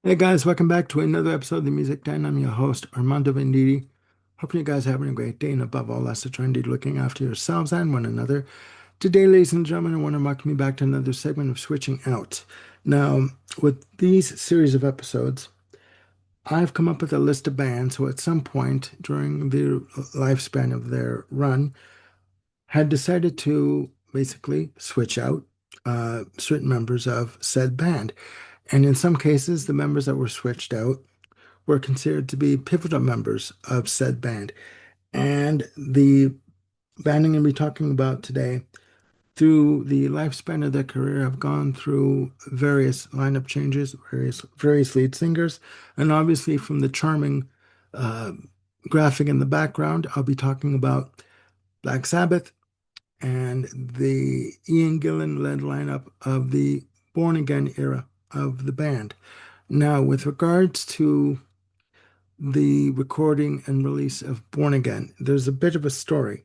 Hey guys, welcome back to another episode of the Music Den. I'm your host, Armando Venditti. Hoping you guys are having a great day, and above all else, that you're indeed looking after yourselves and one another. Today, ladies and gentlemen, I want to welcome you back to another segment of Switching Out. Now, with these series of episodes, I've come up with a list of bands who at some point during the lifespan of their run had decided to basically switch out certain members of said band. And in some cases, the members that were switched out were considered to be pivotal members of said band. And the band I'm going to be talking about today, through the lifespan of their career, have gone through various lineup changes, various lead singers, and obviously from the charming uh, graphic in the background, I'll be talking about Black Sabbath and the Ian Gillan led lineup of the Born Again era of the band. Now, with regards to the recording and release of Born Again, there's a bit of a story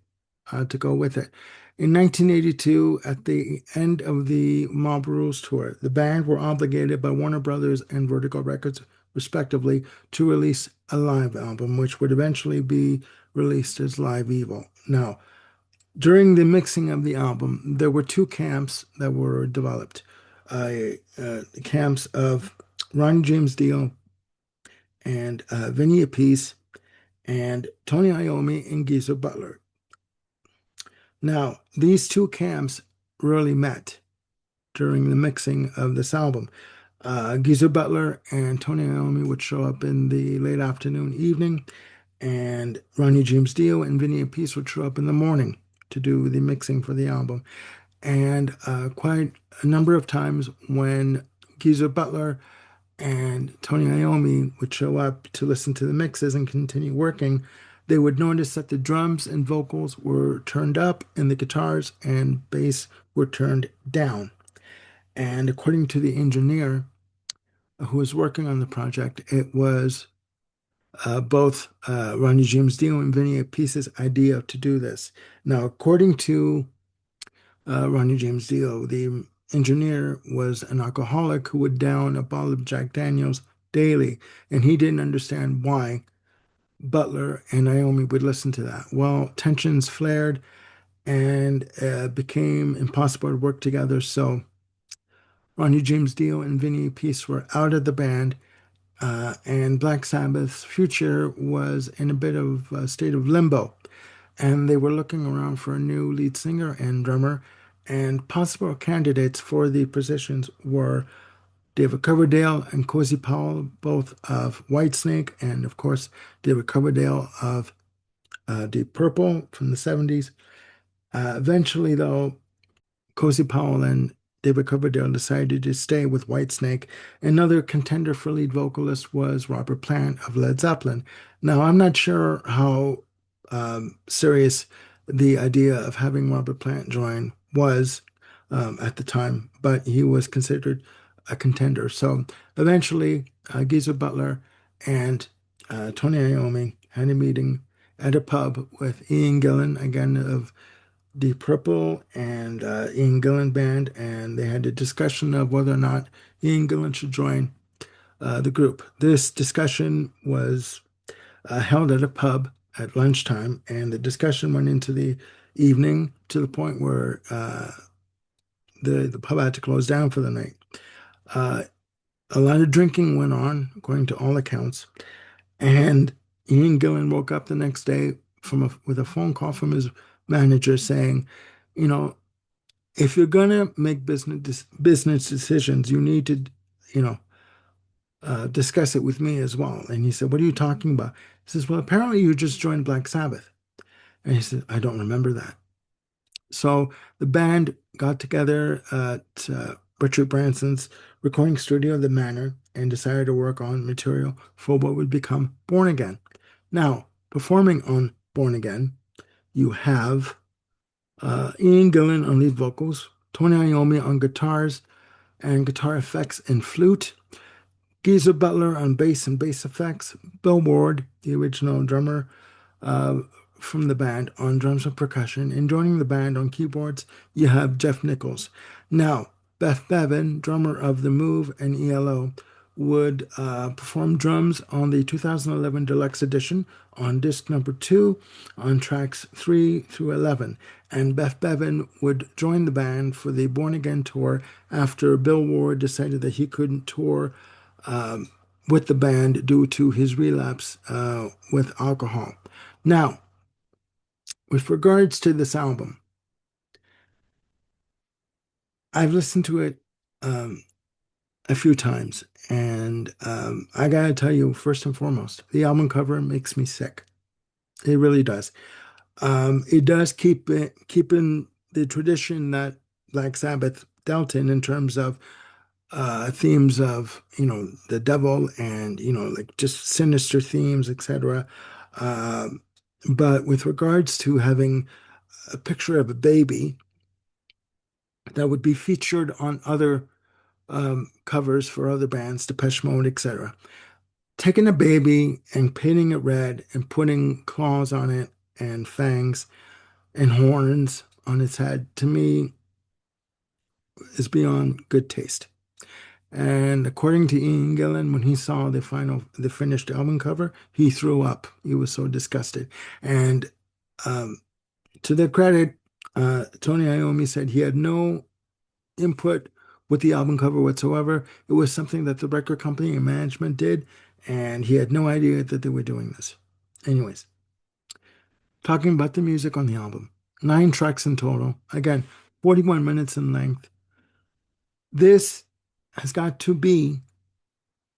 to go with it. In 1982, at the end of the Mob Rules tour, the band were obligated by Warner Brothers and Vertigo Records, respectively, to release a live album, which would eventually be released as Live Evil. Now, during the mixing of the album, there were two camps that were developed. Camps of Ron James Dio and Vinny Appice and Tony Iommi and Geezer Butler. Now, these two camps rarely met during the mixing of this album. Geezer Butler and Tony Iommi would show up in the late afternoon, evening, and Ronnie James Dio and Vinny Appice would show up in the morning to do the mixing for the album. And quite a number of times when Geezer Butler and Tony Iommi would show up to listen to the mixes and continue working, they would notice that the drums and vocals were turned up and the guitars and bass were turned down. And according to the engineer who was working on the project, it was both Ronnie James Dio and Vinny Appice's idea to do this. Now, according to Ronnie James Dio, the engineer was an alcoholic who would down a bottle of Jack Daniels daily, and he didn't understand why Butler and Naomi would listen to that. Well, tensions flared and became impossible to work together. So Ronnie James Dio and Vinny Appice were out of the band, and Black Sabbath's future was in a bit of a state of limbo. And they were looking around for a new lead singer and drummer, and possible candidates for the positions were David Coverdale and Cozy Powell, both of Whitesnake, and of course, David Coverdale of Deep Purple from the 70s. Eventually, though, Cozy Powell and David Coverdale decided to stay with Whitesnake. Another contender for lead vocalist was Robert Plant of Led Zeppelin. Now, I'm not sure how serious the idea of having Robert Plant join was at the time, but he was considered a contender. So eventually, Geezer Butler and Tony Iommi had a meeting at a pub with Ian Gillan, again of Deep Purple and Ian Gillan Band, and they had a discussion of whether or not Ian Gillan should join the group. This discussion was held at a pub at lunchtime, and the discussion went into the evening to the point where the pub had to close down for the night. Uh, a lot of drinking went on, according to all accounts, and Ian Gillan woke up the next day with a phone call from his manager saying, you know, if you're gonna make business decisions, you need to, you know, discuss it with me as well. And he said, "What are you talking about?" He says, "Well, apparently you just joined Black Sabbath." And he said, "I don't remember that." So the band got together at Richard Branson's recording studio, The Manor, and decided to work on material for what would become Born Again. Now, performing on Born Again, you have Ian Gillan on lead vocals, Tony Iommi on guitars and guitar effects and flute, Geezer Butler on bass and bass effects, Bill Ward, the original drummer uh, from the band, on drums and percussion, and joining the band on keyboards, you have Jeff Nichols. Now, Beth Bevan, drummer of The Move and ELO, would perform drums on the 2011 Deluxe Edition on disc number 2 on tracks 3 through 11. And Beth Bevan would join the band for the Born Again tour after Bill Ward decided that he couldn't tour with the band due to his relapse with alcohol. Now, with regards to this album, I've listened to it um, a few times, and I gotta tell you, first and foremost, the album cover makes me sick. It really does. It does keep in the tradition that Black Sabbath dealt in terms of themes of the devil and like just sinister themes, etc. Um, but with regards to having a picture of a baby that would be featured on other covers for other bands, Depeche Mode, etc. Taking a baby and painting it red and putting claws on it and fangs and horns on its head, to me, is beyond good taste. And according to Ian Gillan, when he saw the finished album cover, he threw up. He was so disgusted. And um, to their credit, Tony Iommi said he had no input with the album cover whatsoever. It was something that the record company and management did, and he had no idea that they were doing this. Anyways, talking about the music on the album, 9 tracks in total. Again, 41 minutes in length. This has got to be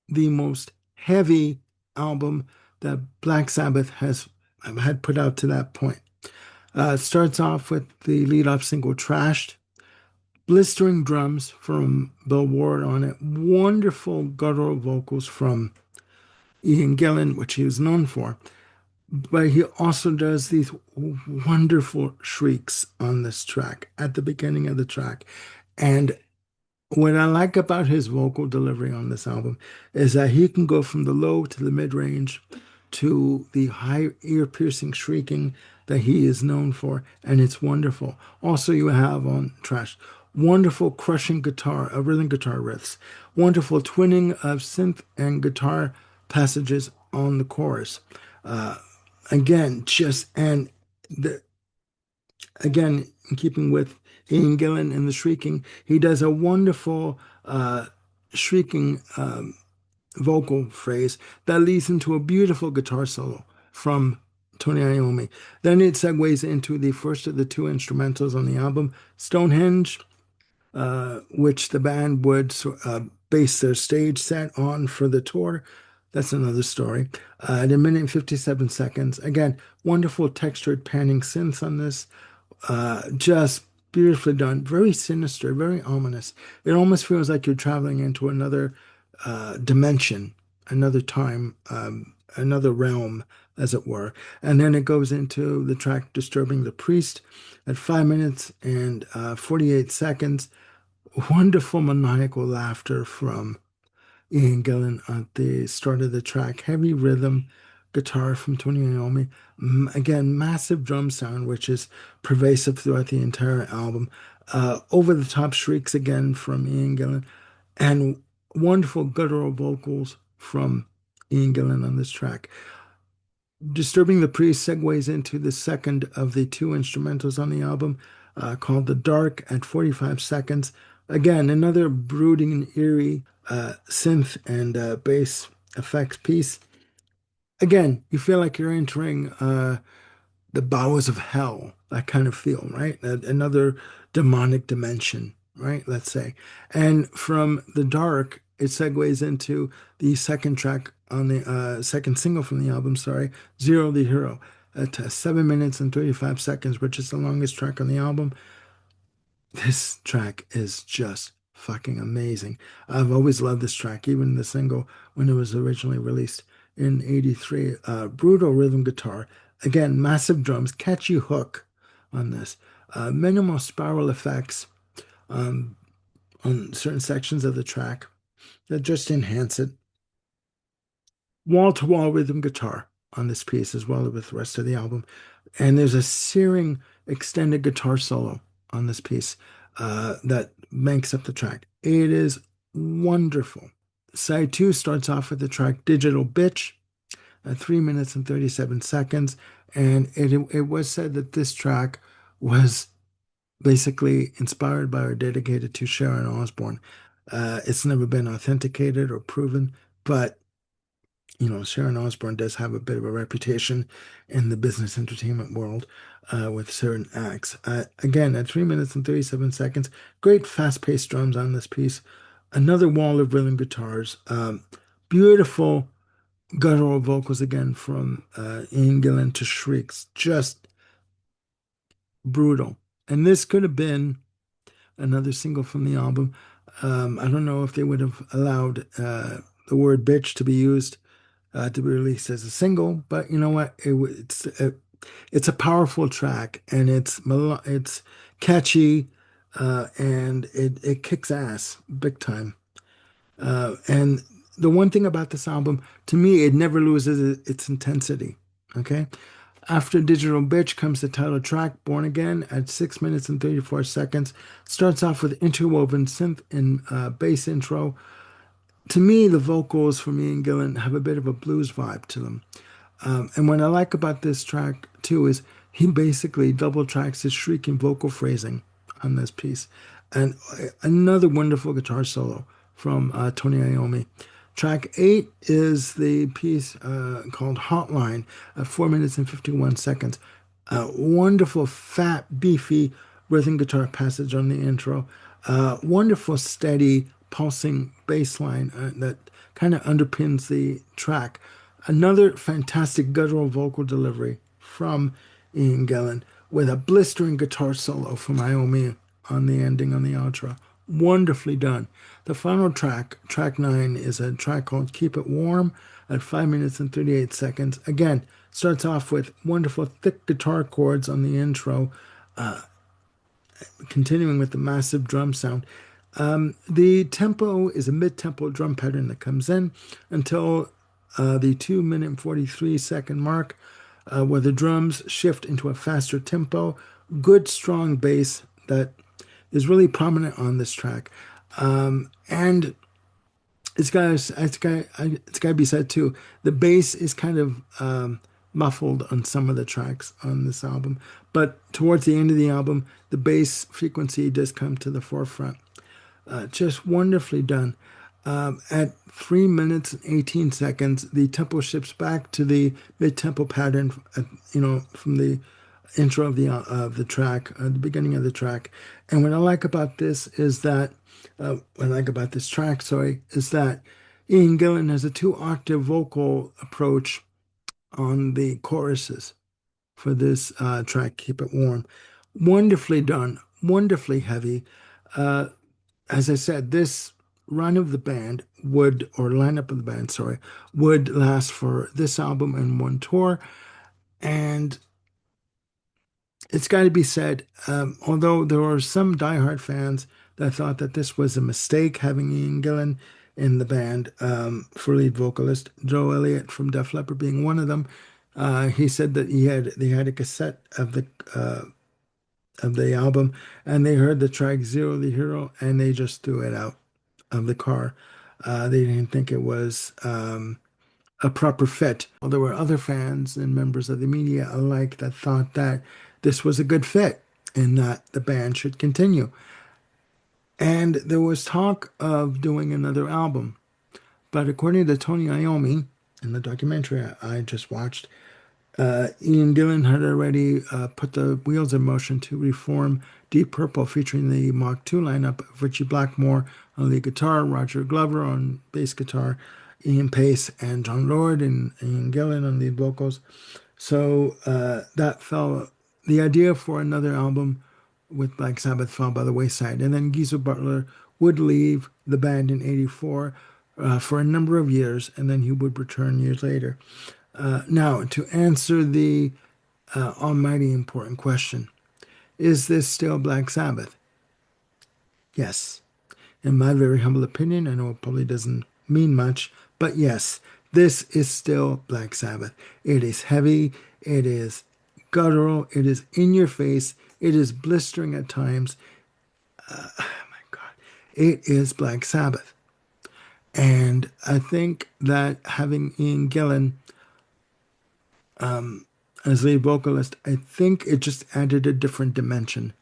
the most heavy album that Black Sabbath has had put out to that point. It starts off with the lead-off single "Trashed," blistering drums from Bill Ward on it, wonderful guttural vocals from Ian Gillan, which he was known for. But he also does these wonderful shrieks on this track at the beginning of the track. And what I like about his vocal delivery on this album is that he can go from the low to the mid range to the high ear piercing shrieking that he is known for, and it's wonderful. Also, you have on Trash wonderful crushing guitar, rhythm guitar riffs, wonderful twinning of synth and guitar passages on the chorus. Uh, again, just and the again, in keeping with Ian Gillan and the shrieking, he does a wonderful shrieking vocal phrase that leads into a beautiful guitar solo from Tony Iommi. Then it segues into the first of the 2 instrumentals on the album, Stonehenge, which the band would base their stage set on for the tour. That's another story. At a minute and 57 seconds. Again, wonderful textured panning synths on this. Just beautifully done. Very sinister, very ominous. It almost feels like you're traveling into another dimension, another time, another realm, as it were. And then it goes into the track Disturbing the Priest at 5 minutes and 48 seconds. Wonderful maniacal laughter from Ian Gillan at the start of the track. Heavy rhythm guitar from Tony Iommi. Again, massive drum sound, which is pervasive throughout the entire album. Over the top shrieks again from Ian Gillan. And wonderful guttural vocals from Ian Gillan on this track. Disturbing the Priest segues into the second of the 2 instrumentals on the album, called The Dark at 45 seconds. Again, another brooding and eerie synth and bass effects piece. Again, you feel like you're entering the bowels of hell, that kind of feel, right? Another demonic dimension, right? Let's say. And from The Dark, it segues into the second track on the second single from the album, sorry, Zero the Hero, at 7 minutes and 35 seconds, which is the longest track on the album. This track is just fucking amazing. I've always loved this track, even the single when it was originally released in '83. Brutal rhythm guitar. Again, massive drums, catchy hook on this. Minimal spiral effects on certain sections of the track that just enhance it. Wall-to-wall rhythm guitar on this piece as well as with the rest of the album. And there's a searing extended guitar solo on this piece that makes up the track. It is wonderful. Side two starts off with the track Digital Bitch at 3 minutes and 37 seconds. And it was said that this track was basically inspired by or dedicated to Sharon Osbourne. It's never been authenticated or proven, but Sharon Osbourne does have a bit of a reputation in the business entertainment world with certain acts. Again, at 3 minutes and 37 seconds, great fast-paced drums on this piece. Another wall of rhythm guitars. Beautiful guttural vocals again from Ian Gillan to shrieks. Just brutal. And this could have been another single from the album. I don't know if they would have allowed the word bitch to be used to be released as a single, but you know what? It's a powerful track and it's catchy and it kicks ass big time. And the one thing about this album, to me, it never loses its intensity. Okay. After Digital Bitch comes the title track, Born Again, at 6 minutes and 34 seconds. Starts off with interwoven synth and bass intro. To me, the vocals from Ian Gillan have a bit of a blues vibe to them. And what I like about this track too is he basically double tracks his shrieking vocal phrasing on this piece. And another wonderful guitar solo from Tony Iommi. Track 8 is the piece called Hotline at 4 minutes and 51 seconds. Wonderful, fat, beefy rhythm guitar passage on the intro. Wonderful, steady, pulsing bass line that kind of underpins the track. Another fantastic guttural vocal delivery from Ian Gillan with a blistering guitar solo from Iommi on the ending on the outro. Wonderfully done. The final track, track 9, is a track called Keep It Warm at 5 minutes and 38 seconds. Again, starts off with wonderful thick guitar chords on the intro, continuing with the massive drum sound. The tempo is a mid-tempo drum pattern that comes in until the 2 minute and 43-second mark, where the drums shift into a faster tempo. Good, strong bass that is really prominent on this track. And it's got to be said too. The bass is kind of muffled on some of the tracks on this album, but towards the end of the album, the bass frequency does come to the forefront. Just wonderfully done. At 3 minutes and 18 seconds, the tempo shifts back to the mid-tempo pattern, from the intro of the track, the beginning of the track. And what I like about this is that, what I like about this track, sorry, is that Ian Gillan has a 2-octave vocal approach on the choruses for this track, Keep It Warm. Wonderfully done, wonderfully heavy. As I said, this run of the band would, or lineup of the band, sorry, would last for this album and one tour. And it's got to be said, although there were some diehard fans that thought that this was a mistake having Ian Gillan in the band for lead vocalist, Joe Elliott from Def Leppard being one of them. He said that they had a cassette of the album and they heard the track Zero the Hero and they just threw it out of the car. They didn't think it was a proper fit. Well, there were other fans and members of the media alike that thought that this was a good fit and that the band should continue. And there was talk of doing another album. But according to Tony Iommi, in the documentary I just watched, Ian Gillan had already put the wheels in motion to reform Deep Purple, featuring the Mach 2 lineup of Richie Blackmore on lead guitar, Roger Glover on bass guitar, Ian Pace and John Lord, and Ian Gillan on lead vocals. So the idea for another album with Black Sabbath fell by the wayside. And then Geezer Butler would leave the band in '84 for a number of years, and then he would return years later. Now, to answer the almighty important question, is this still Black Sabbath? Yes. In my very humble opinion, I know it probably doesn't mean much, but yes, this is still Black Sabbath. It is heavy, it is guttural, it is in your face, it is blistering at times. Oh my God, it is Black Sabbath. And I think that having Ian Gillan as lead vocalist, I think it just added a different dimension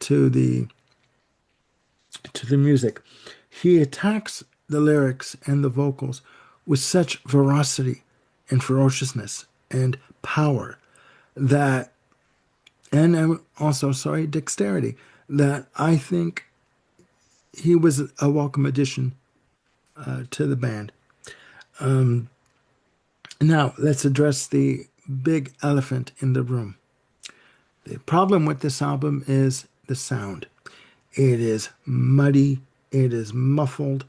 to the music. He attacks the lyrics and the vocals with such ferocity and ferociousness and power that, and also, sorry, dexterity, that I think he was a welcome addition to the band. Now, let's address the big elephant in the room. The problem with this album is the sound. It is muddy, it is muffled,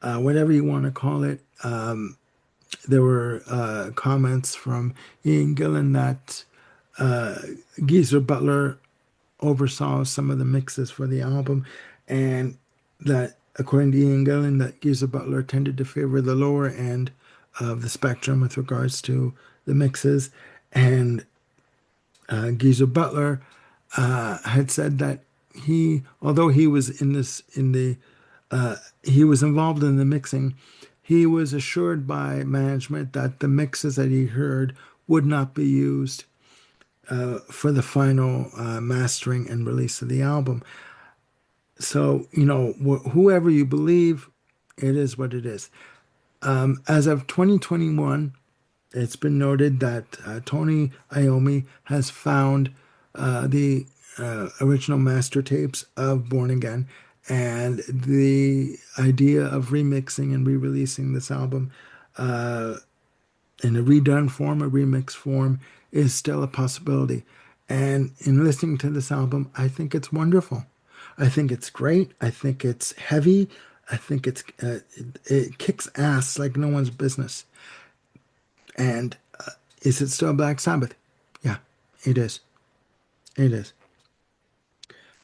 whatever you want to call it. There were comments from Ian Gillan that Geezer Butler oversaw some of the mixes for the album, and that according to Ian Gillan, that Geezer Butler tended to favor the lower end of the spectrum with regards to the mixes, and Geezer Butler had said that although he was he was involved in the mixing, he was assured by management that the mixes that he heard would not be used for the final mastering and release of the album. So, whoever you believe, it is what it is. As of 2021, it's been noted that Tony Iommi has found the original master tapes of Born Again, and the idea of remixing and re-releasing this album in a redone form, a remix form, is still a possibility. And in listening to this album, I think it's wonderful. I think it's great. I think it's heavy. I think it kicks ass like no one's business. And is it still Black Sabbath? Yeah, it is. It is.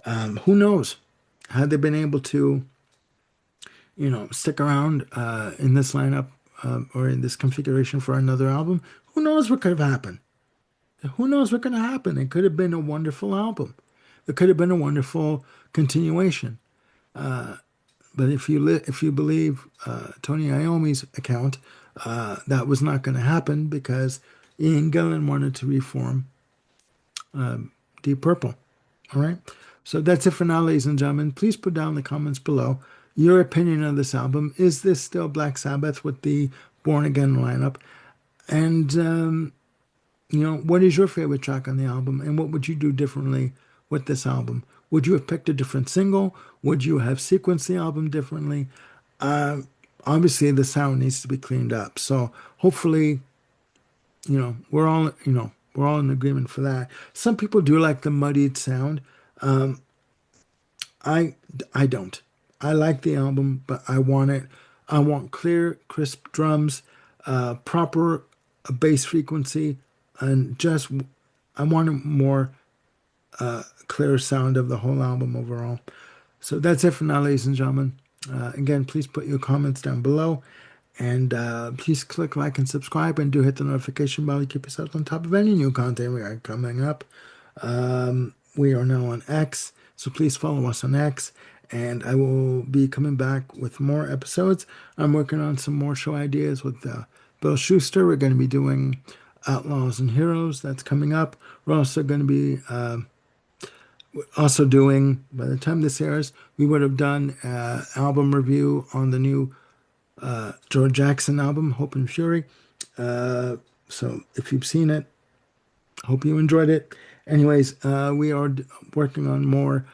Who knows? Had they been able to, stick around in this lineup or in this configuration for another album, who knows what could have happened? Who knows what could have happened? It could have been a wonderful album. It could have been a wonderful continuation. But if you believe Tony Iommi's account, that was not going to happen because Ian Gillan wanted to reform Deep Purple. All right. So that's it for now, ladies and gentlemen. Please put down in the comments below your opinion on this album. Is this still Black Sabbath with the Born Again lineup? And what is your favorite track on the album, and what would you do differently with this album? Would you have picked a different single? Would you have sequenced the album differently? Uh, Obviously, the sound needs to be cleaned up. So hopefully, we're all in agreement for that. Some people do like the muddied sound. I I don't. I like the album, but I want it. I want clear, crisp drums, proper bass frequency, and just I want a more clear sound of the whole album overall. So that's it for now, ladies and gentlemen. Again, please put your comments down below. And please click like and subscribe, and do hit the notification bell to keep yourself on top of any new content we are coming up. We are now on X, so please follow us on X. And I will be coming back with more episodes. I'm working on some more show ideas with Bill Schuster. We're going to be doing Outlaws and Heroes. That's coming up. We're also going to be doing, by the time this airs, we would have done album review on the new George Jackson album, Hope and Fury. So if you've seen it, hope you enjoyed it. Anyways, we are working on more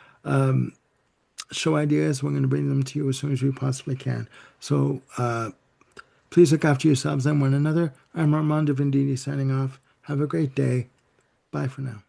show ideas. We're going to bring them to you as soon as we possibly can. So please look after yourselves and one another. I'm Armando Venditti signing off. Have a great day. Bye for now.